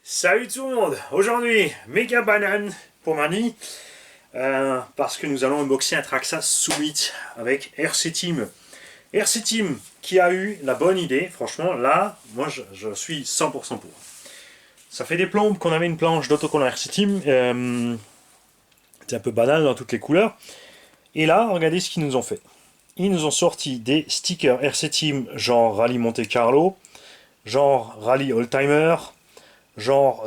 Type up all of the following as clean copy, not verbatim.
Salut tout le monde. Aujourd'hui, méga banane pour Mani, parce que nous allons unboxer un Traxxas Summit avec RC Team. RC Team qui a eu la bonne idée, franchement, là, moi je suis 100% pour. Ça fait des plombes qu'on avait une planche d'autocollant RC Team, c'est un peu banal dans toutes les couleurs. Et là, regardez ce qu'ils nous ont fait. Ils nous ont sorti des stickers RC Team genre Rallye Monte Carlo, genre Rallye Oldtimer, genre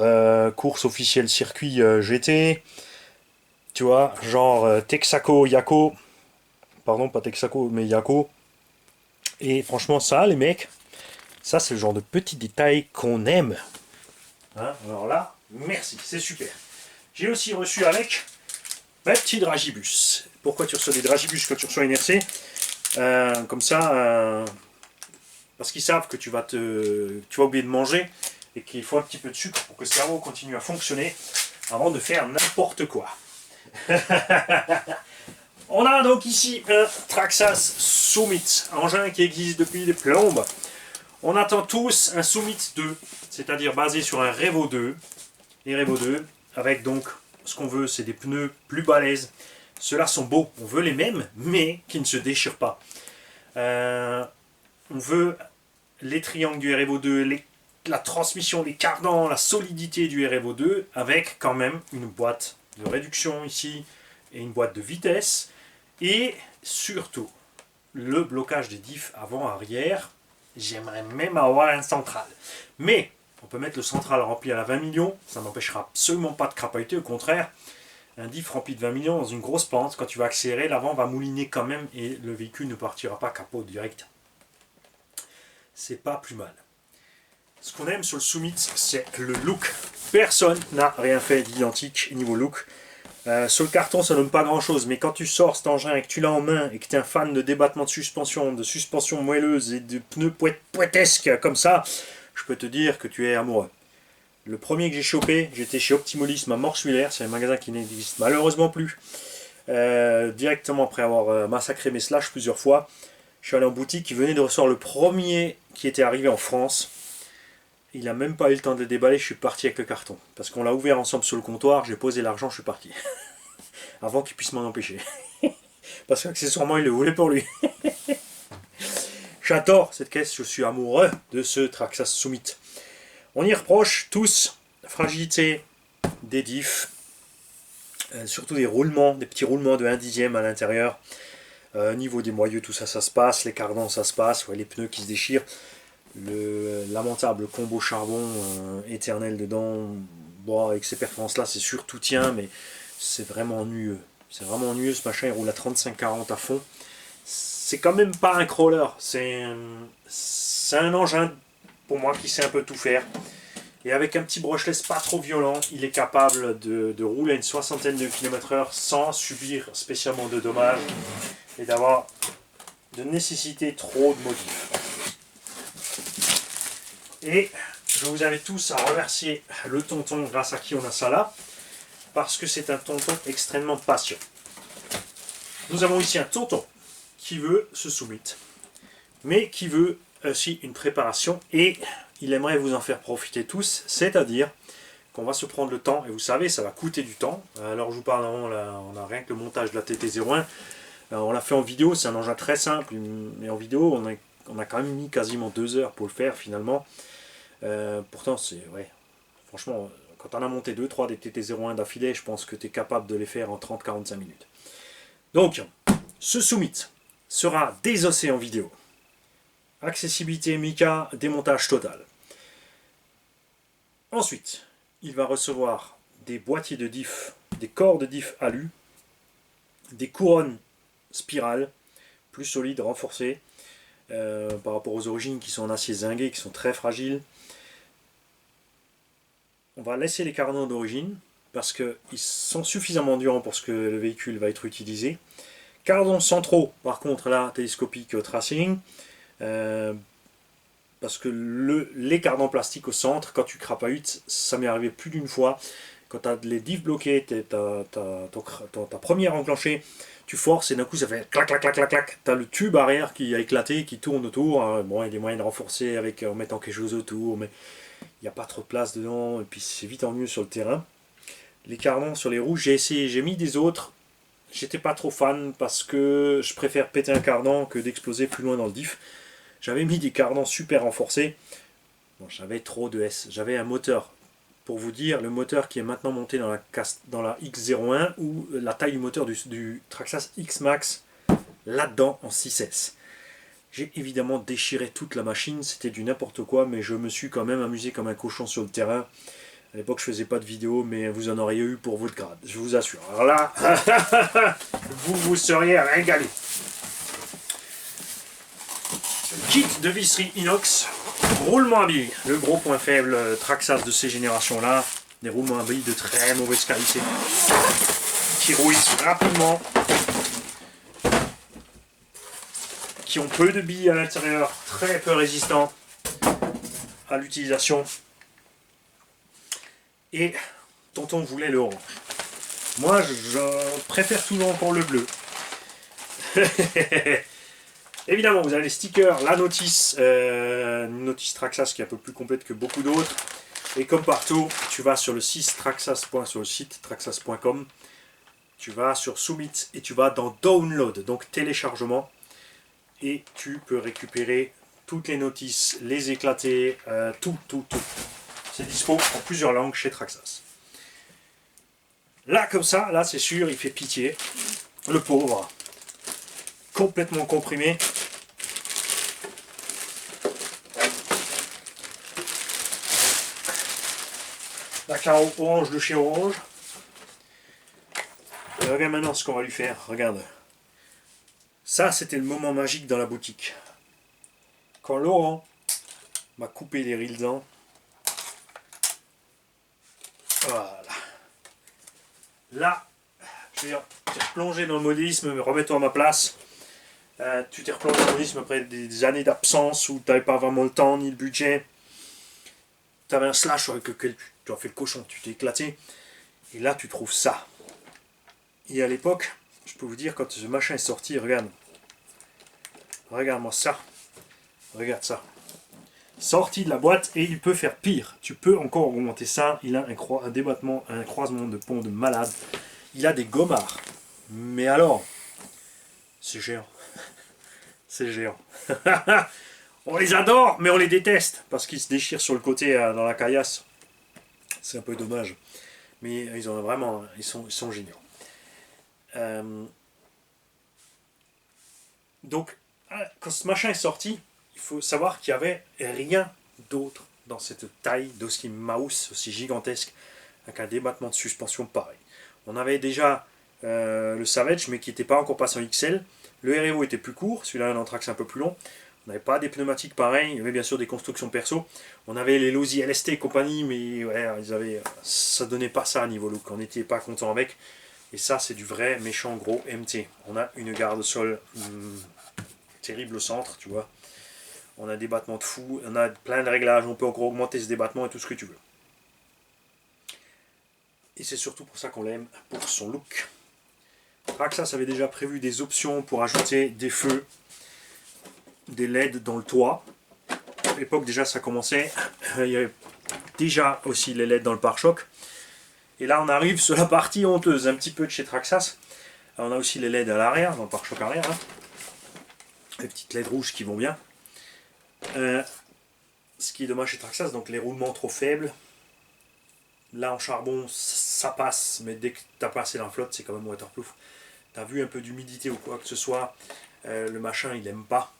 course officielle circuit GT, tu vois, genre Texaco, Yako, pardon, pas Texaco, mais Yako. Et franchement, ça, les mecs, ça, c'est le genre de petits détails qu'on aime. Hein, alors là, merci, c'est super. J'ai aussi reçu avec un petit dragibus. Pourquoi tu reçois des dragibus quand tu reçois une RC comme ça, parce qu'ils savent que tu vas oublier de manger et qu'il faut un petit peu de sucre pour que le cerveau continue à fonctionner avant de faire n'importe quoi. On a donc ici un Traxxas Summit, engin qui existe depuis des plombes. On attend tous un Summit 2, c'est-à-dire basé sur un Revo 2. Et Revo 2, avec donc, ce qu'on veut, c'est des pneus plus balèzes. Ceux-là sont beaux, on veut les mêmes, mais qui ne se déchirent pas. On veut les triangles du Revo 2, la transmission, les cardans, la solidité du Revo 2, avec quand même une boîte de réduction ici, et une boîte de vitesse, et surtout, le blocage des diffs avant-arrière. J'aimerais même avoir un central. Mais, on peut mettre le central rempli à la 20 millions, ça n'empêchera absolument pas de crapahuter, au contraire. Un diff rempli de 20 millions dans une grosse pente, quand tu vas accélérer, l'avant va mouliner quand même, et le véhicule ne partira pas capot direct. C'est pas plus mal. Ce qu'on aime sur le Summit, c'est le look. Personne n'a rien fait d'identique niveau look. Sur le carton, ça donne pas grand chose, mais quand tu sors cet engin et que tu l'as en main et que tu es un fan de débattement de suspension moelleuse et de pneus poètesques comme ça, je peux te dire que tu es amoureux. Le premier que j'ai chopé, j'étais chez Optimolisme à Morsuillaire, c'est un magasin qui n'existe malheureusement plus. Directement après avoir massacré mes slash plusieurs fois, je suis allé en boutique, il venait de recevoir le premier qui était arrivé en France. Il n'a même pas eu le temps de le déballer, je suis parti avec le carton. Parce qu'on l'a ouvert ensemble sur le comptoir, j'ai posé l'argent, je suis parti. Avant qu'il puisse m'en empêcher. Parce qu'accessoirement, il le voulait pour lui. J'adore cette caisse, je suis amoureux de ce Traxxas Summit. On y reproche tous la fragilité des diffs, surtout des roulements, des petits roulements de 1/10 à l'intérieur. Niveau des moyeux, tout ça, ça se passe. Les cardans, ça se passe. Ouais, les pneus qui se déchirent. Le lamentable combo charbon éternel dedans, bon, avec ces performances là c'est sûr tout tient, mais c'est vraiment ennuyeux, ce machin il roule à 35-40 à fond, c'est quand même pas un crawler, c'est un engin pour moi qui sait un peu tout faire, et avec un petit brushless pas trop violent, il est capable de rouler à une soixantaine de km/h sans subir spécialement de dommages et d'avoir de nécessiter trop de modifs. Et je vous invite tous à remercier le tonton grâce à qui on a ça là, parce que c'est un tonton extrêmement patient. Nous avons ici un tonton qui veut se soumettre, mais qui veut aussi une préparation, et il aimerait vous en faire profiter tous, c'est-à-dire qu'on va se prendre le temps, et vous savez, ça va coûter du temps. Alors je vous parle, on a rien que le montage de la TT01, on l'a fait en vidéo, c'est un engin très simple, mais en vidéo on a quand même mis quasiment 2 heures pour le faire finalement. Pourtant, ouais, franchement, quand on a monté 2-3 des TT01 d'affilée, je pense que tu es capable de les faire en 30-45 minutes. Donc, ce Summit sera désossé en vidéo. Accessibilité Mica, démontage total. Ensuite, il va recevoir des boîtiers de diff, des corps de diff alu, des couronnes spirales, plus solides, renforcées, par rapport aux origines qui sont en acier zingué, qui sont très fragiles. On va laisser les cardans d'origine parce qu'ils sont suffisamment endurants pour ce que le véhicule va être utilisé. Cardans centraux, par contre, là, télescopiques au tracing, parce que les cardans plastiques au centre, quand tu crapahutes, ça m'est arrivé plus d'une fois. Quand tu as les diffs bloqués, ta première enclenchée, tu forces et d'un coup ça fait clac clac clac clac clac. Tu as le tube arrière qui a éclaté, qui tourne autour. Bon, il y a des moyens de renforcer en mettant quelque chose autour, mais Il n'y a pas trop de place dedans, et puis c'est vite ennuyeux sur le terrain. Les cardans sur les rouges, j'ai essayé, j'ai mis des autres. J'étais pas trop fan parce que je préfère péter un cardan que d'exploser plus loin dans le diff. J'avais mis des cardans super renforcés. Bon, j'avais trop de S. J'avais un moteur. Pour vous dire, le moteur qui est maintenant monté dans la X01 ou la taille du moteur du Traxxas X-Max là-dedans en 6S. J'ai évidemment déchiré toute la machine, c'était du n'importe quoi, mais je me suis quand même amusé comme un cochon sur le terrain. À l'époque, je faisais pas de vidéo, mais vous en auriez eu pour votre grade, je vous assure. Alors là, vous seriez régalés. Kit de visserie inox, roulement à billes. Le gros point faible Traxxas de ces générations-là, des roulements à billes de très mauvaise qualité, qui rouillent rapidement, qui ont peu de billes à l'intérieur, très peu résistants à l'utilisation. Et tonton voulait le orange. Moi, je préfère toujours encore le bleu. Évidemment, vous avez les stickers, la notice, une notice Traxxas qui est un peu plus complète que beaucoup d'autres. Et comme partout, tu vas sur le site traxxas.com, tu vas sur Submit et tu vas dans Download, donc téléchargement. Et tu peux récupérer toutes les notices, les éclater, tout. C'est dispo en plusieurs langues chez Traxxas. Là, comme ça, là, c'est sûr, il fait pitié. Le pauvre. Complètement comprimé. La carreau orange de chez Orange. Et regarde maintenant ce qu'on va lui faire. Regarde. Ça, c'était le moment magique dans la boutique. Quand Laurent m'a coupé les rilsans. Voilà. Là, je veux dire, tu es replongé dans le modélisme, mais remets-toi à ma place. Tu t'es replongé dans le modélisme après des années d'absence où tu n'avais pas vraiment le temps ni le budget. Tu avais un slash avec lequel tu as fait le cochon, tu t'es éclaté. Et là, tu trouves ça. Et à l'époque, je peux vous dire, quand ce machin est sorti, regarde. Regarde-moi ça. Regarde ça. Sorti de la boîte et il peut faire pire. Tu peux encore augmenter ça. Il a un débattement, un croisement de pont de malade. Il a des gommards. Mais alors, c'est géant. C'est géant. On les adore, mais on les déteste parce qu'ils se déchirent sur le côté dans la caillasse. C'est un peu dommage. Mais ils ont vraiment, ils sont géniaux. Donc, quand ce machin est sorti, il faut savoir qu'il n'y avait rien d'autre dans cette taille d'aussi mouse, aussi gigantesque, avec un débattement de suspension pareil. On avait déjà le Savage, mais qui n'était pas encore passé en XL. Le REVO était plus court, celui-là un Anthrax un peu plus long. On n'avait pas des pneumatiques pareils, il y avait bien sûr des constructions perso. On avait les Losi LST et compagnie, mais ouais, ça donnait pas ça à niveau look, on n'était pas content avec. Et ça, c'est du vrai méchant gros MT. On a une garde-sol terrible au centre, tu vois. On a des battements de fou, on a plein de réglages, on peut encore augmenter ce débattement et tout ce que tu veux. Et c'est surtout pour ça qu'on l'aime, pour son look. Traxxas avait déjà prévu des options pour ajouter des feux, des LED dans le toit. À l'époque déjà ça commençait, il y avait déjà aussi les LED dans le pare-choc. Et là on arrive sur la partie honteuse, un petit peu de chez Traxxas. Alors, on a aussi les LED à l'arrière, dans le pare-choc arrière. Hein. Les petites LED rouges qui vont bien. Ce qui est dommage chez Traxxas, donc les roulements trop faibles. Là en charbon ça passe, mais dès que tu as passé la flotte c'est quand même waterproof. Tu as vu un peu d'humidité ou quoi que ce soit, le machin il aime pas.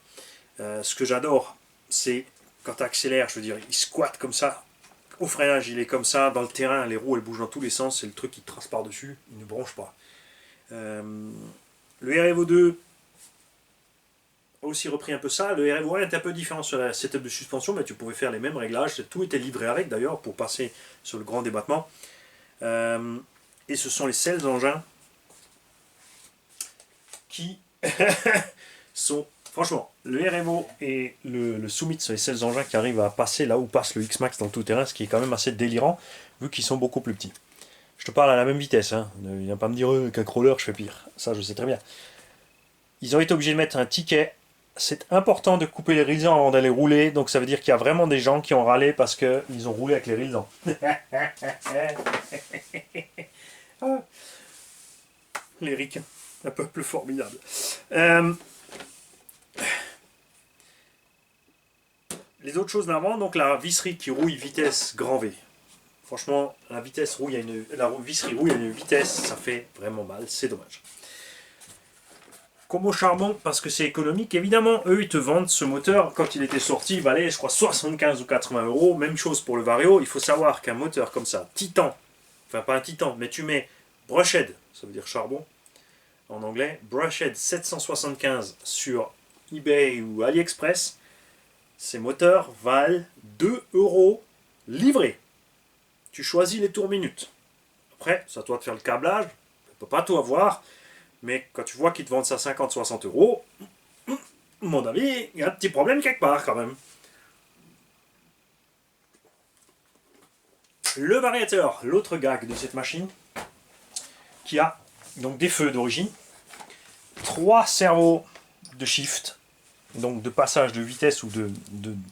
Ce que j'adore c'est quand tu accélères, je veux dire, il squatte comme ça. Au freinage il est comme ça, dans le terrain les roues elles bougent dans tous les sens, c'est le truc qui te trace par dessus, il ne bronche pas. Le REVO 2 a aussi repris un peu ça. Le REVO 1 est un peu différent sur la setup de suspension, mais tu pouvais faire les mêmes réglages. Tout était livré avec d'ailleurs pour passer sur le grand débattement. Et ce sont les seuls engins qui sont. Franchement, le REVO et le Summit sont les seuls engins qui arrivent à passer là où passe le X-Max dans le tout-terrain, ce qui est quand même assez délirant vu qu'ils sont beaucoup plus petits. Je te parle à la même vitesse, hein. Ne viens pas me dire qu'un crawler je fais pire. Ça je sais très bien. Ils ont été obligés de mettre un ticket c'est important de couper les résans avant d'aller rouler, donc ça veut dire qu'il y a vraiment des gens qui ont râlé parce qu'ils ont roulé avec les résans. Les ricains, un peuple formidable. Les autres choses d'avant, donc la visserie qui rouille vitesse grand V. Franchement, la visserie rouille à une vitesse, ça fait vraiment mal, c'est dommage. Comme au charbon, parce que c'est économique, évidemment, eux ils te vendent ce moteur, quand il était sorti, il valait je crois 75 ou 80 euros. Même chose pour le Vario, il faut savoir qu'un moteur comme ça, Titan, enfin pas un Titan, mais tu mets Brushed, ça veut dire charbon en anglais, Brushed 775 sur eBay ou AliExpress, ces moteurs valent 2 euros livrés. Tu choisis les tours minutes. Après, c'est à toi de faire le câblage, tu ne peux pas tout avoir. Mais quand tu vois qu'ils te vendent ça 50-60 euros, à mon avis, il y a un petit problème quelque part quand même. Le variateur, l'autre gag de cette machine, qui a donc des feux d'origine, 3 servos de shift, donc de passage de vitesse ou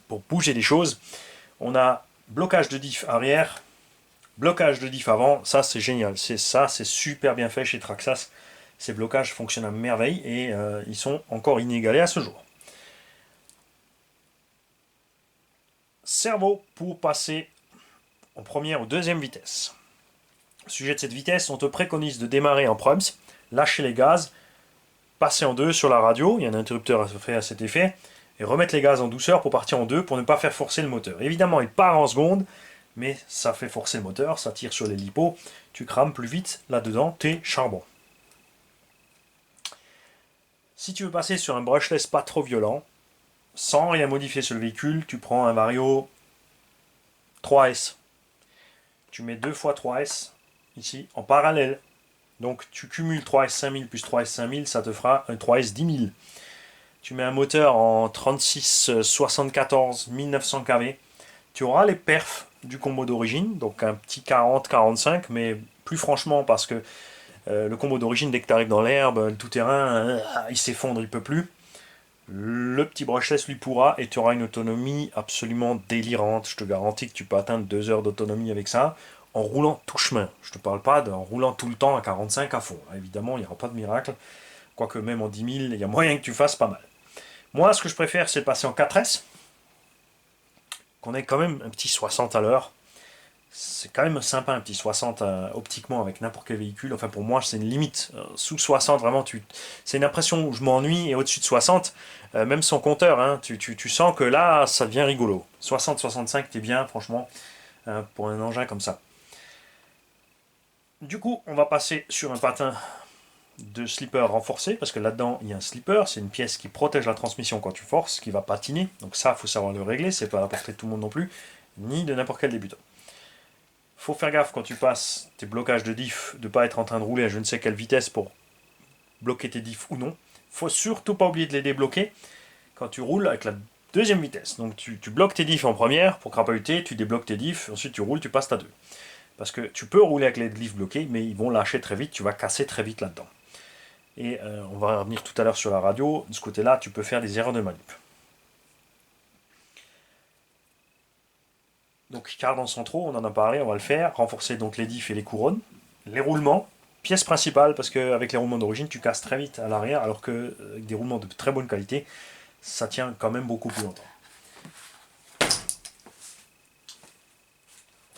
pour bouger les choses. On a blocage de diff arrière, blocage de diff avant, ça c'est génial, c'est super bien fait chez Traxxas. Ces blocages fonctionnent à merveille et ils sont encore inégalés à ce jour. Servo pour passer en première ou deuxième vitesse. Au sujet de cette vitesse, on te préconise de démarrer en prums, lâcher les gaz, passer en 2 sur la radio, il y a un interrupteur fait à cet effet, et remettre les gaz en douceur pour partir en 2 pour ne pas faire forcer le moteur. Évidemment, il part en seconde, mais ça fait forcer le moteur, ça tire sur les lipos, tu crames plus vite là-dedans tes charbons. Si tu veux passer sur un brushless pas trop violent, sans rien modifier sur le véhicule, tu prends un Vario 3S. Tu mets 2 fois 3S ici en parallèle. Donc tu cumules 3S 5000 plus 3S 5000, ça te fera un 3S 10000. Tu mets un moteur en 36 74 1900 kV. Tu auras les perfs du combo d'origine, donc un petit 40-45, mais plus franchement parce que le combo d'origine, dès que tu arrives dans l'herbe, le tout-terrain, il s'effondre, il ne peut plus. Le petit brushless lui pourra et tu auras une autonomie absolument délirante. Je te garantis que tu peux atteindre 2 heures d'autonomie avec ça en roulant tout chemin. Je ne te parle pas d'en roulant tout le temps à 45 à fond. Évidemment, il n'y aura pas de miracle. Quoique même en 10 000, il y a moyen que tu fasses pas mal. Moi, ce que je préfère, c'est passer en 4S. Qu'on ait quand même un petit 60 à l'heure. C'est quand même sympa un petit 60 optiquement avec n'importe quel véhicule. Enfin pour moi c'est une limite. Sous 60 vraiment c'est une impression où je m'ennuie et au-dessus de 60, même sans compteur, hein, tu sens que là ça devient rigolo. 60-65 t'es bien franchement pour un engin comme ça. Du coup on va passer sur un patin de slipper renforcé parce que là-dedans il y a un slipper, c'est une pièce qui protège la transmission quand tu forces, qui va patiner. Donc ça il faut savoir le régler, c'est pas à la portée de tout le monde non plus, ni de n'importe quel débutant. Faut faire gaffe quand tu passes tes blocages de diff, de ne pas être en train de rouler à je ne sais quelle vitesse pour bloquer tes diffs ou non. Faut surtout pas oublier de les débloquer quand tu roules avec la deuxième vitesse. Donc tu bloques tes diffs en première pour crapahuter, tu débloques tes diffs, ensuite tu roules, tu passes ta 2. Parce que tu peux rouler avec les diffs bloqués, mais ils vont lâcher très vite, tu vas casser très vite là-dedans. Et on va revenir tout à l'heure sur la radio, de ce côté-là, tu peux faire des erreurs de manip. Donc cardans centraux, on en a parlé, on va le faire. Renforcer donc les diffs et les couronnes. Les roulements, pièce principale, parce qu'avec les roulements d'origine, tu casses très vite à l'arrière, alors qu'avec des roulements de très bonne qualité, ça tient quand même beaucoup plus longtemps.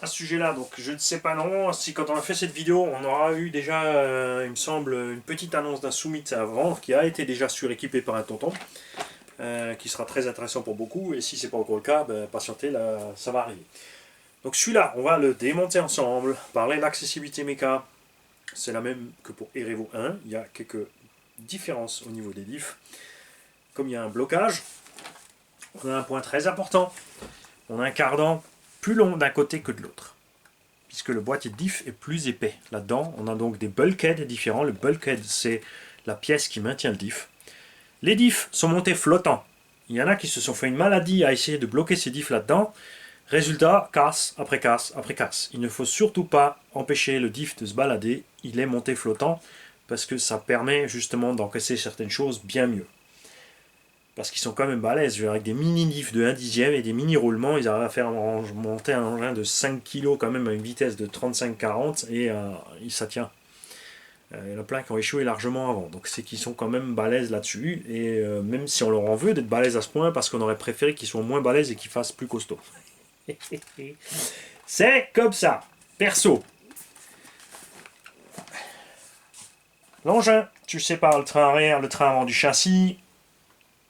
À ce sujet-là, donc je ne sais pas non, si quand on a fait cette vidéo, on aura eu déjà, il me semble, une petite annonce d'un Summit à vendre qui a été déjà suréquipé par un tonton. Qui sera très intéressant pour beaucoup, et si c'est pas encore le cas, patientez, là, ça va arriver. Donc celui-là, on va le démonter ensemble, parler de l'accessibilité méca, c'est la même que pour Erevo 1, il y a quelques différences au niveau des diffs. Comme il y a un blocage, on a un point très important, on a un cardan plus long d'un côté que de l'autre, puisque le boîtier de diff est plus épais. Là-dedans, on a donc des bulkheads différents, le bulkhead c'est la pièce qui maintient le diff. Les diffs sont montés flottants. Il y en a qui se sont fait une maladie à essayer de bloquer ces diffs là-dedans. Résultat, casse après casse après casse. Il ne faut surtout pas empêcher le diff de se balader. Il est monté flottant parce que ça permet justement d'encaisser certaines choses bien mieux. parce qu'ils sont quand même balèzes. Je veux dire, avec des mini diffs de 1 dixième et des mini roulements, ils arrivent à faire monter un engin de 5 kg quand même à une vitesse de 35-40 et ça tient. Il y en a plein qui ont échoué largement avant, donc c'est qu'ils sont quand même balèzes là-dessus, et même si on leur en veut d'être balèzes à ce point, parce qu'on aurait préféré qu'ils soient moins balèzes et qu'ils fassent plus costaud. C'est comme ça. Perso. L'engin, tu sépares le train arrière, le train avant du châssis.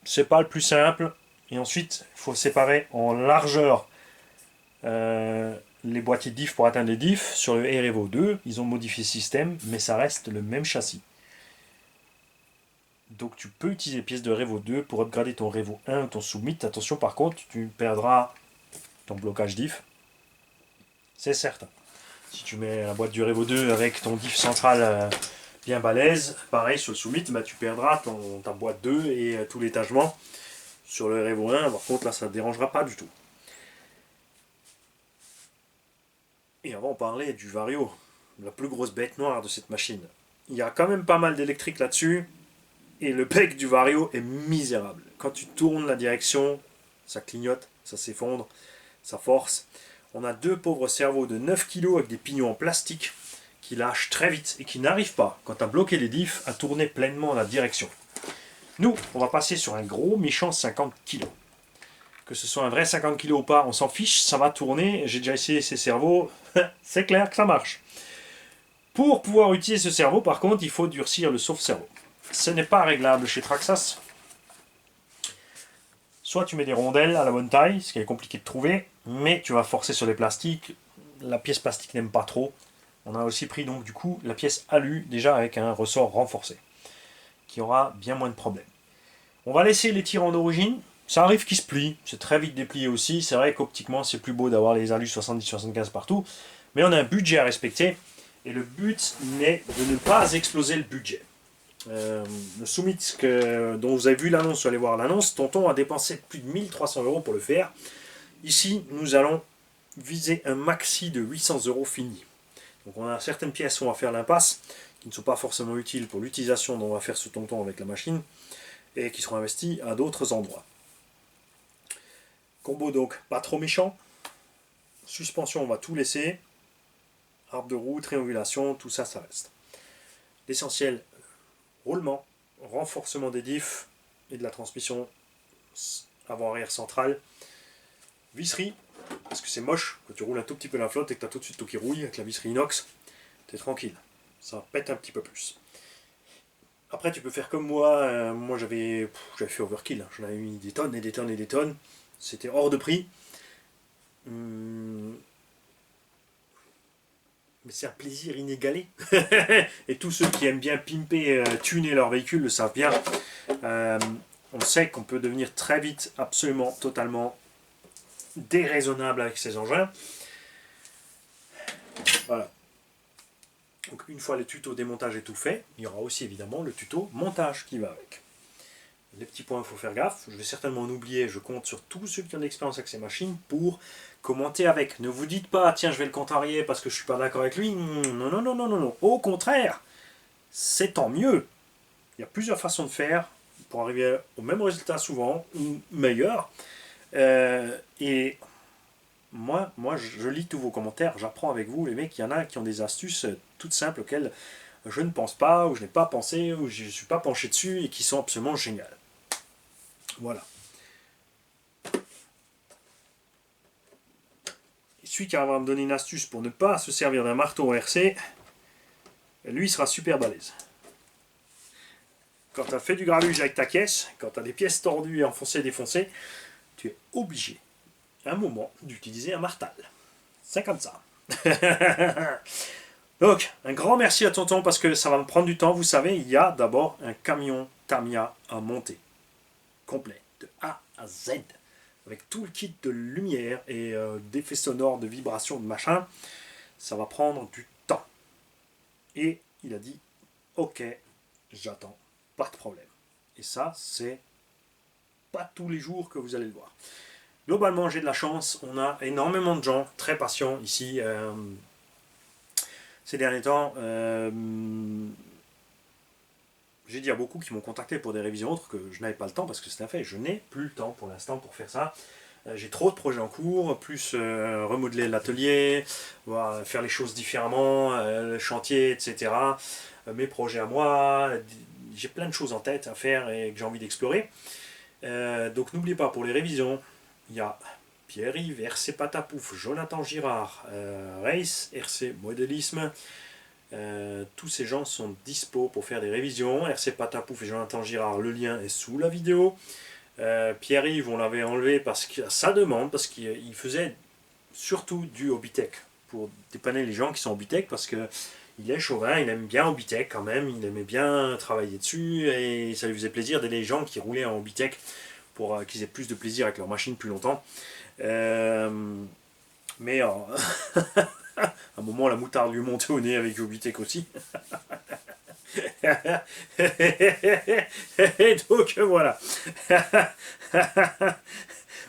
C'est pas le plus simple. Et ensuite, il faut séparer en largeur les boîtiers de diff pour atteindre les diffs. Sur le R-Evo 2, ils ont modifié le système, mais ça reste le même châssis. Donc tu peux utiliser les pièces de Revo 2 pour upgrader ton Revo 1 ou ton Summit. Attention par contre, tu perdras ton blocage diff. C'est certain. Si tu mets la boîte du Revo 2 avec ton diff central bien balèze, pareil sur le Summit, bah, tu perdras ta boîte 2 et tout l'étagement. Sur le Revo 1, par contre là ça ne te dérangera pas du tout. Et avant on parlait du Vario, la plus grosse bête noire de cette machine. Il y a quand même pas mal d'électrique là-dessus. Et le bec du Vario est misérable. Quand tu tournes la direction, ça clignote, ça s'effondre, ça force. On a deux pauvres cerveaux de 9 kg avec des pignons en plastique qui lâchent très vite et qui n'arrivent pas, quand tu as bloqué les diffs, à tourner pleinement la direction. Nous, on va passer sur un gros méchant 50 kg. Que ce soit un vrai 50 kg ou pas, on s'en fiche, ça va tourner. J'ai déjà essayé ces cerveaux, c'est clair que ça marche. Pour pouvoir utiliser ce cerveau, par contre, il faut durcir le sauve-cerveau. Ce n'est pas réglable chez Traxxas. Soit tu mets des rondelles à la bonne taille, ce qui est compliqué de trouver, mais tu vas forcer sur les plastiques. La pièce plastique n'aime pas trop. On a aussi pris donc du coup la pièce alu, déjà avec un ressort renforcé, qui aura bien moins de problèmes. On va laisser les tirants d'origine. Ça arrive qu'ils se plient, c'est très vite déplié aussi. C'est vrai qu'optiquement c'est plus beau d'avoir les alus 70-75 partout, mais on a un budget à respecter, et le but n'est de ne pas exploser le budget. Le Summit dont vous avez vu l'annonce, allez voir l'annonce, Tonton a dépensé plus de 1300 € pour le faire. Ici, nous allons viser un maxi de 800 € fini. Donc on a certaines pièces où on va faire l'impasse, qui ne sont pas forcément utiles pour l'utilisation dont on va faire ce Tonton avec la machine, et qui seront investies à d'autres endroits. Combo donc pas trop méchant. Suspension, on va tout laisser. Arbre de roue, triangulation, tout ça, ça reste. L'essentiel, roulement, renforcement des diffs et de la transmission avant-arrière centrale, visserie, parce que c'est moche, quand tu roules un tout petit peu la flotte et que tu as tout de suite tout qui rouille avec la visserie inox, tu es tranquille, ça pète un petit peu plus. Après tu peux faire comme moi, moi j'avais fait overkill, j'en avais mis des tonnes et des tonnes et des tonnes, c'était hors de prix. Mais c'est un plaisir inégalé. Et tous ceux qui aiment bien pimper, tuner leur véhicule le savent bien. On sait qu'on peut devenir très vite absolument, totalement déraisonnable avec ces engins. Voilà. Donc une fois le tuto démontage est tout fait, il y aura aussi évidemment le tuto montage qui va avec. Les petits points, il faut faire gaffe. Je vais certainement en oublier. Je compte sur tous ceux qui ont de l'expérience avec ces machines pour commenter avec. Ne vous dites pas, tiens, je vais le contrarier parce que je ne suis pas d'accord avec lui. Non, non, non, non, non, non. Au contraire, c'est tant mieux. Il y a plusieurs façons de faire pour arriver au même résultat souvent, ou meilleur. Et moi, je lis tous vos commentaires, j'apprends avec vous. Les mecs, il y en a qui ont des astuces toutes simples auxquelles je ne pense pas, ou je n'ai pas pensé, ou je ne suis pas penché dessus, et qui sont absolument géniales. Voilà. Et celui qui va me donner une astuce pour ne pas se servir d'un marteau RC, lui sera super balèze. Quand tu as fait du gravuge avec ta caisse, quand tu as des pièces tordues et enfoncées et défoncées, tu es obligé, à un moment, d'utiliser un martel. C'est comme ça. Donc, un grand merci à Tonton parce que ça va me prendre du temps. Vous savez, il y a d'abord un camion Tamiya à monter. Complet, de A à Z, avec tout le kit de lumière et d'effets sonores, de vibrations, de machin, ça va prendre du temps. Et il a dit, ok, j'attends, pas de problème. Et ça, c'est pas tous les jours que vous allez le voir. Globalement, j'ai de la chance, on a énormément de gens très patients ici. Ces derniers temps, j'ai dit à beaucoup qui m'ont contacté pour des révisions autres que je n'avais pas le temps, parce que c'est un fait, je n'ai plus le temps pour l'instant pour faire ça. J'ai trop de projets en cours, plus remodeler l'atelier, faire les choses différemment, le chantier, etc. Mes projets à moi, j'ai plein de choses en tête à faire et que j'ai envie d'explorer. Donc n'oubliez pas, pour les révisions, il y a Pierre-Yves, RC Patapouf, Jonathan Girard, Race, RC Modélisme. Tous ces gens sont dispo pour faire des révisions. RC Patapouf et Jonathan Girard, le lien est sous la vidéo. Pierre-Yves, on l'avait enlevé parce que sa demande, parce qu'il faisait surtout du Hobbytech pour dépanner les gens qui sont Hobbytech, parce que il est chauvin, il aime bien Hobbytech quand même, il aimait bien travailler dessus et ça lui faisait plaisir d'aider les gens qui roulaient en Hobbytech pour qu'ils aient plus de plaisir avec leur machine plus longtemps. Mais à un moment, la moutarde lui montait au nez avec Hobbytech aussi. Et donc voilà.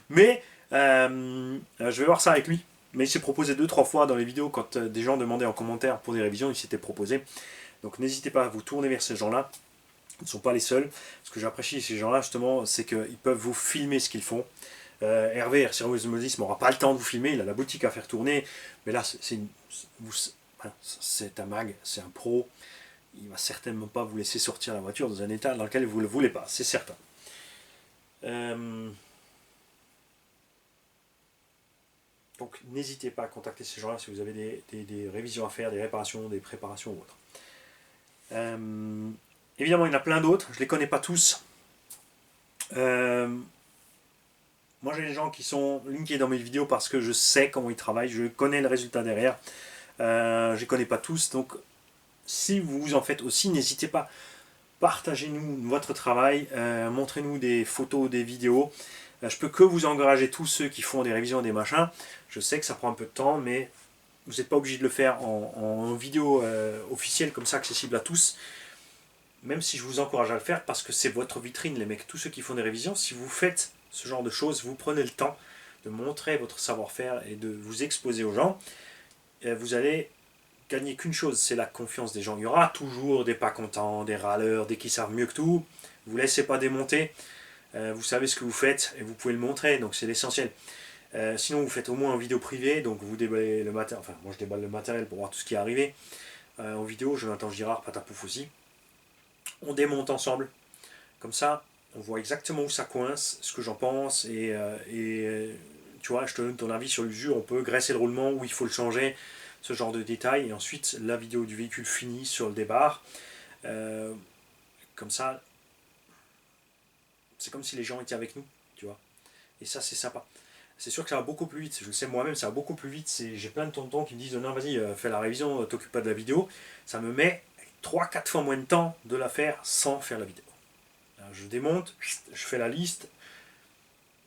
Mais je vais voir ça avec lui. Mais il s'est proposé 2-3 fois dans les vidéos quand des gens demandaient en commentaire pour des révisions, il s'était proposé. Donc n'hésitez pas à vous tourner vers ces gens-là. Ils ne sont pas les seuls. Ce que j'apprécie ces gens-là, justement, c'est qu'ils peuvent vous filmer ce qu'ils font. Hervé, RC Osmosis, n'aura pas le temps de vous filmer, il a la boutique à faire tourner. Mais là, c'est un mag, c'est un pro. Il ne va certainement pas vous laisser sortir la voiture dans un état dans lequel vous ne le voulez pas, c'est certain. Donc n'hésitez pas à contacter ces gens-là si vous avez des révisions à faire, des réparations, des préparations ou autre. Évidemment, il y en a plein d'autres, je ne les connais pas tous. Moi, j'ai des gens qui sont linkés dans mes vidéos parce que je sais comment ils travaillent, je connais le résultat derrière. Je ne les connais pas tous, donc si vous en faites aussi, n'hésitez pas. Partagez-nous votre travail, montrez-nous des photos, des vidéos. Je peux que vous encourager tous ceux qui font des révisions, des machins. Je sais que ça prend un peu de temps, mais vous n'êtes pas obligé de le faire en vidéo officielle, comme ça, accessible à tous. Même si je vous encourage à le faire, parce que c'est votre vitrine, les mecs. Tous ceux qui font des révisions, si vous faites ce genre de choses, vous prenez le temps de montrer votre savoir-faire et de vous exposer aux gens, vous allez gagner qu'une chose, c'est la confiance des gens. Il y aura toujours des pas contents, des râleurs, des qui savent mieux que tout. Vous ne laissez pas démonter. Vous savez ce que vous faites et vous pouvez le montrer, donc c'est l'essentiel. Sinon, vous faites au moins en vidéo privée, donc vous déballez le matériel. Enfin, moi je déballe le matériel pour voir tout ce qui est arrivé. En vidéo, Jonathan Girard, Patapouf aussi. On démonte ensemble. Comme ça, on voit exactement où ça coince, ce que j'en pense, et tu vois, je te donne ton avis sur l'usure. On peut graisser le roulement, où il faut le changer, ce genre de détails. Et ensuite, la vidéo du véhicule finie sur le débarre. Comme ça, c'est comme si les gens étaient avec nous, tu vois. Et ça, c'est sympa. C'est sûr que ça va beaucoup plus vite, je le sais moi-même, ça va beaucoup plus vite. J'ai plein de tontons qui me disent non, vas-y, fais la révision, t'occupe pas de la vidéo. Ça me met 3-4 fois moins de temps de la faire sans faire la vidéo. Alors, je démonte, je fais la liste.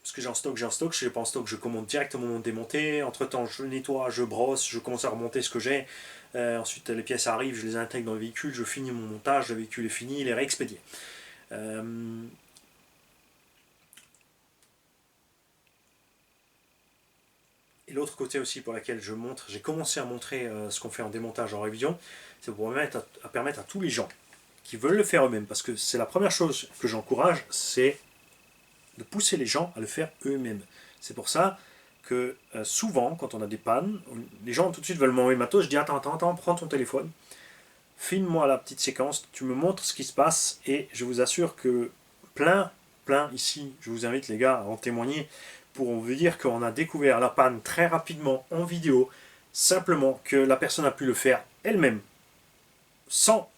Ce que j'ai en stock, j'ai en stock. Si je n'ai pas en stock, je commande directement mon démonté. Entre temps, je nettoie, je brosse, je commence à remonter ce que j'ai. Ensuite, les pièces arrivent, je les intègre dans le véhicule, je finis mon montage, le véhicule est fini, il est réexpédié. Et l'autre côté aussi pour laquelle je montre, j'ai commencé à montrer ce qu'on fait en démontage en révision, c'est pour permettre à tous les gens qui veulent le faire eux-mêmes, parce que c'est la première chose que j'encourage, c'est de pousser les gens à le faire eux-mêmes. C'est pour ça que souvent, quand on a des pannes, les gens tout de suite veulent m'envoyer matos, je dis attends, prends ton téléphone, filme-moi la petite séquence, tu me montres ce qui se passe, et je vous assure que plein ici, je vous invite les gars à en témoigner, pour vous dire qu'on a découvert la panne très rapidement en vidéo, simplement que la personne a pu le faire elle-même, souvent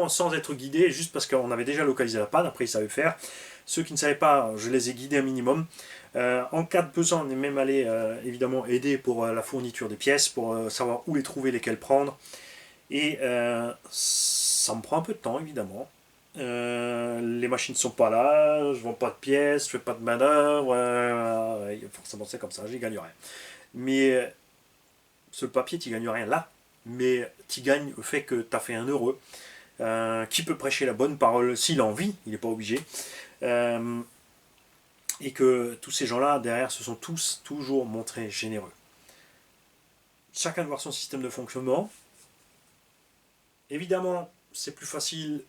sans être guidé, juste parce qu'on avait déjà localisé la panne, après ils savaient faire. Ceux qui ne savaient pas, je les ai guidés un minimum. En cas de besoin, on est même allé évidemment aider pour la fourniture des pièces, pour savoir où les trouver, lesquelles prendre. Et ça me prend un peu de temps évidemment. Les machines ne sont pas là, je ne vends pas de pièces, je fais pas de manœuvre, forcément c'est comme ça, j'y gagne rien. Mais sur le papier, tu gagnes rien là, mais tu gagnes le fait que tu as fait un heureux, qui peut prêcher la bonne parole s'il a envie, il n'est pas obligé, et que tous ces gens-là derrière se sont tous toujours montrés généreux. Chacun doit voir son système de fonctionnement. Évidemment, c'est plus facile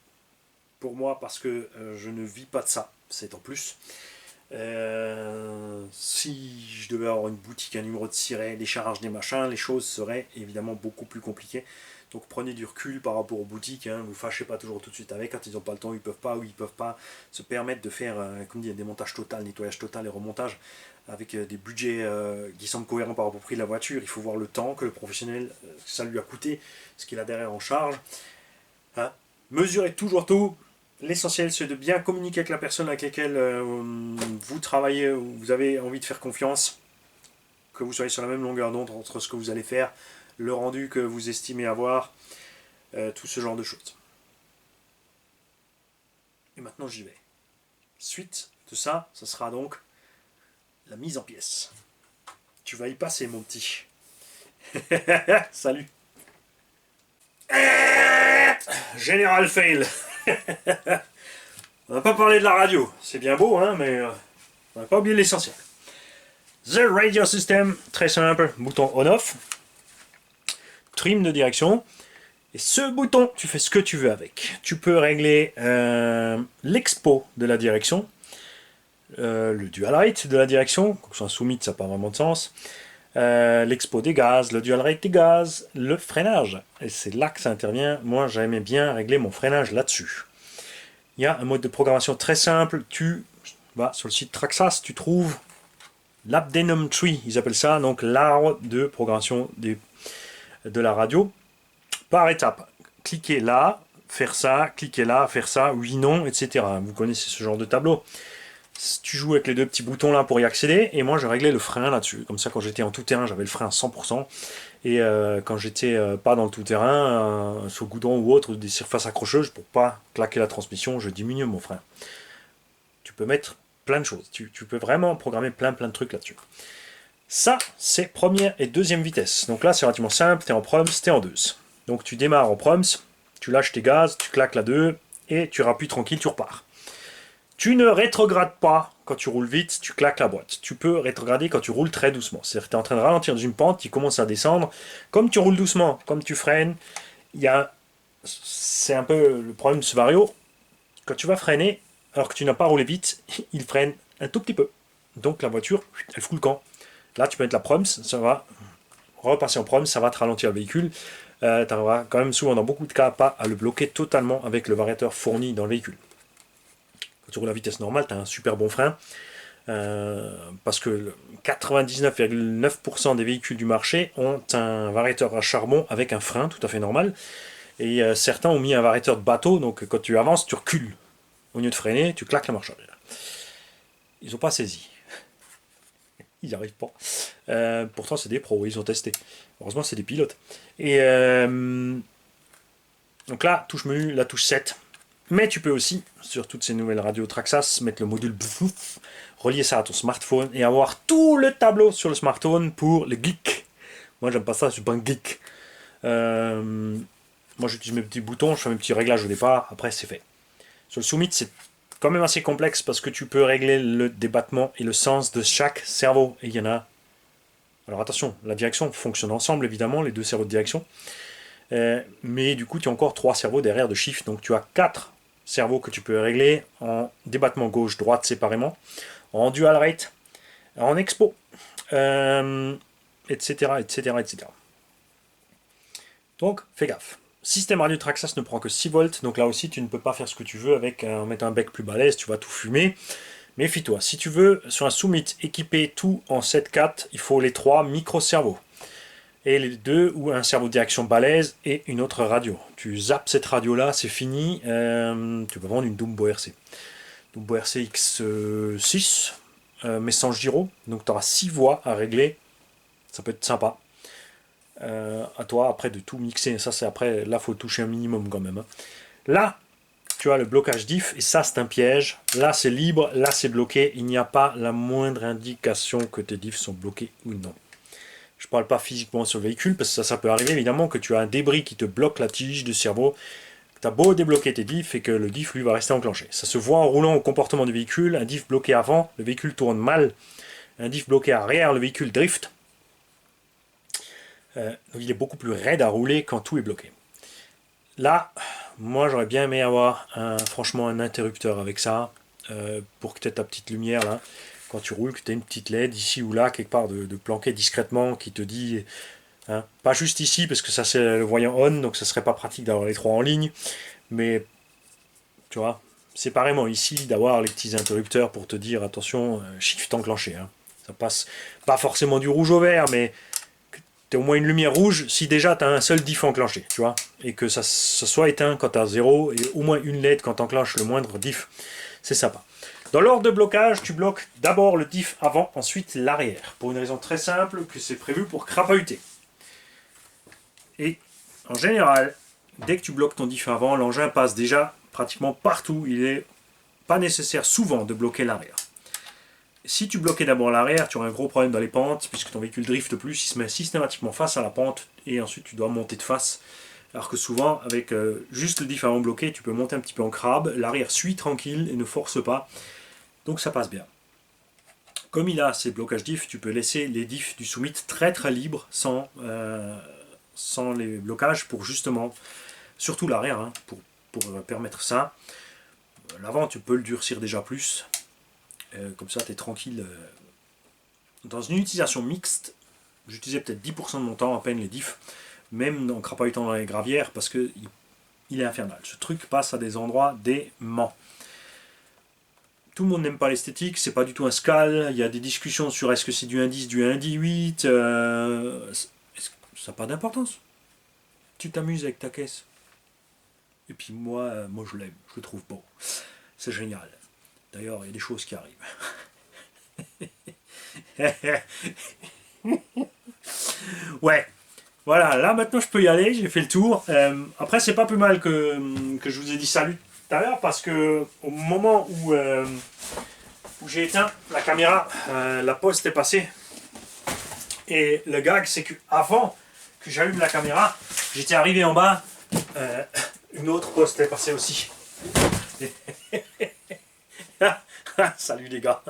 pour moi parce que je ne vis pas de ça, c'est en plus. Si je devais avoir une boutique, un numéro de siret, des charges, des machins, les choses seraient évidemment beaucoup plus compliquées. Donc prenez du recul par rapport aux boutiques, hein, vous fâchez pas toujours tout de suite avec, quand ils n'ont pas le temps, ils peuvent pas, ou ils peuvent pas se permettre de faire, comme dit, un démontage total, nettoyage total et remontage, avec des budgets qui semblent cohérents par rapport au prix de la voiture. Il faut voir le temps que le professionnel, ça lui a coûté, ce qu'il a derrière en charge. Hein. Mesurez toujours tout. L'essentiel, c'est de bien communiquer avec la personne avec laquelle vous travaillez, ou vous avez envie de faire confiance, que vous soyez sur la même longueur d'onde entre ce que vous allez faire, le rendu que vous estimez avoir, tout ce genre de choses. Et maintenant, j'y vais. Suite de ça, ce sera donc la mise en pièces. Tu vas y passer, mon petit. Salut. Général fail. On n'a pas parlé de la radio. C'est bien beau, hein, mais on n'a pas oublié l'essentiel. The Radio System, très simple. Bouton on-off. Trim de direction. Et ce bouton, tu fais ce que tu veux avec. Tu peux régler l'expo de la direction. Le dual rate de la direction. Quand c'est un sous-mid, ça n'a pas vraiment de sens. L'expo des gaz, le dual rate des gaz, le freinage. Et c'est là que ça intervient. Moi, j'aimais bien régler mon freinage là-dessus. Il y a un mode de programmation très simple. Tu vas sur le site Traxxas, tu trouves l'Abdenum Tree, ils appellent ça, donc l'arbre de programmation de la radio, par étape. Cliquez là, faire ça, cliquez là, faire ça, oui, non, etc. Vous connaissez ce genre de tableau. Tu joues avec les deux petits boutons là pour y accéder, et moi je réglais le frein là-dessus. Comme ça, quand j'étais en tout terrain, j'avais le frein à 100%, et quand j'étais pas dans le tout terrain, sur le goudron ou autre, des surfaces accrocheuses, pour pas claquer la transmission, je diminue mon frein. Tu peux mettre plein de choses, tu peux vraiment programmer plein de trucs là-dessus. Ça, c'est première et deuxième vitesse. Donc là, c'est relativement simple, tu es en proms, tu es en 2. Donc tu démarres en proms, tu lâches tes gaz, tu claques la 2, et tu rappuies tranquille, tu repars. Tu ne rétrogrades pas quand tu roules vite, tu claques la boîte. Tu peux rétrograder quand tu roules très doucement. C'est-à-dire que tu es en train de ralentir dans une pente qui commence à descendre. Comme tu roules doucement, comme tu freines, c'est un peu le problème de ce vario. Quand tu vas freiner, alors que tu n'as pas roulé vite, il freine un tout petit peu. Donc la voiture, elle fout le camp. Là, tu peux mettre la proms, ça va repasser en proms, ça va te ralentir le véhicule. Tu n'arriveras quand même souvent, dans beaucoup de cas, pas à le bloquer totalement avec le variateur fourni dans le véhicule. Quand tu roules à vitesse normale, tu as un super bon frein. Parce que 99,9% des véhicules du marché ont un variateur à charbon avec un frein tout à fait normal. Et certains ont mis un variateur de bateau, donc quand tu avances, tu recules. Au lieu de freiner, tu claques la marche arrière. Ils n'ont pas saisi. Ils n'y arrivent pas. Pourtant, c'est des pros, ils ont testé. Heureusement, c'est des pilotes. Et donc là, touche menu, la touche 7. Mais tu peux aussi, sur toutes ces nouvelles radios Traxxas, mettre le module Bluetooth, relier ça à ton smartphone et avoir tout le tableau sur le smartphone pour les geeks. Moi, j'aime pas ça, je suis pas un geek. Moi, j'utilise mes petits boutons, je fais mes petits réglages au départ, après c'est fait. Sur le Summit, c'est quand même assez complexe parce que tu peux régler le débattement et le sens de chaque cerveau. Et il y en a. Alors attention, la direction fonctionne ensemble, évidemment, les deux cerveaux de direction. Mais du coup, tu as encore 3 cerveaux derrière de shift. Donc tu as 4 cerveaux que tu peux régler en débattement gauche-droite séparément, en dual rate, en expo, etc., etc., etc. Donc, fais gaffe. Système radio Traxxas ne prend que 6 volts, donc là aussi tu ne peux pas faire ce que tu veux avec en mettre un bec plus balèze, tu vas tout fumer. Méfie-toi, si tu veux sur un Summit équiper tout en 7-4, il faut les 3 micro-cerveaux. Et les 2 ou un cerveau de direction balèze et une autre radio. Tu zappes cette radio là, c'est fini, tu vas vendre une Dumbo RC. Dumbo RC X6, mais sans gyro, donc tu auras 6 voix à régler, ça peut être sympa. À toi après de tout mixer, ça c'est après, là faut toucher un minimum quand même. Là, tu as le blocage diff, et ça c'est un piège. Là c'est libre, là c'est bloqué, il n'y a pas la moindre indication que tes diffs sont bloqués ou non. Je ne parle pas physiquement sur le véhicule, parce que ça peut arriver évidemment que tu as un débris qui te bloque la tige du cerveau. Tu as beau débloquer tes diffs et que le diff lui va rester enclenché. Ça se voit en roulant au comportement du véhicule. Un diff bloqué avant, le véhicule tourne mal. Un diff bloqué arrière, le véhicule drift. Donc il est beaucoup plus raide à rouler quand tout est bloqué. Là, Moi j'aurais bien aimé avoir franchement un interrupteur avec ça, pour que tu aies ta petite lumière là, quand tu roules, que tu aies une petite LED ici ou là, quelque part de planquer discrètement, qui te dit, hein, pas juste ici, parce que ça c'est le voyant on, donc ça serait pas pratique d'avoir les trois en ligne, mais tu vois, séparément ici, d'avoir les petits interrupteurs pour te dire attention, shift enclenché. Hein. Ça passe pas forcément du rouge au vert, mais tu as au moins une lumière rouge si déjà tu as un seul diff enclenché, tu vois, et que ça soit éteint quand tu as 0 et au moins une LED quand tu enclenches le moindre diff. C'est sympa. Dans l'ordre de blocage, tu bloques d'abord le diff avant, ensuite l'arrière. Pour une raison très simple, que c'est prévu pour crapahuter. Et en général, dès que tu bloques ton diff avant, l'engin passe déjà pratiquement partout. Il n'est pas nécessaire souvent de bloquer l'arrière. Si tu bloquais d'abord l'arrière, tu aurais un gros problème dans les pentes, puisque ton véhicule drifte plus, il se met systématiquement face à la pente, et ensuite tu dois monter de face. Alors que souvent, avec juste le diff avant bloqué, tu peux monter un petit peu en crabe, l'arrière suit tranquille et ne force pas, donc ça passe bien. Comme il a ces blocages diff, tu peux laisser les diffs du Summit très très libres, sans les blocages, pour justement, surtout l'arrière, hein, pour permettre ça. L'avant, tu peux le durcir déjà plus. Comme ça, tu es tranquille. Dans une utilisation mixte, j'utilisais peut-être 10% de mon temps à peine les diffs, même en crapahutant dans les gravières, parce que il est infernal. Ce truc passe à des endroits déments. Tout le monde n'aime pas l'esthétique, c'est pas du tout un scal. Il y a des discussions sur est-ce que c'est du 1.10, du 1.18. Ça n'a pas d'importance. Tu t'amuses avec ta caisse. Et puis moi je l'aime, je le trouve beau. C'est génial. D'ailleurs, il y a des choses qui arrivent. Ouais, voilà, là maintenant je peux y aller, j'ai fait le tour. Après, c'est pas plus mal que je vous ai dit salut tout à l'heure, parce que au moment où j'ai éteint la caméra, la poste est passée. Et le gag, c'est que avant que j'allume la caméra, j'étais arrivé en bas, une autre poste est passée aussi. Salut les gars.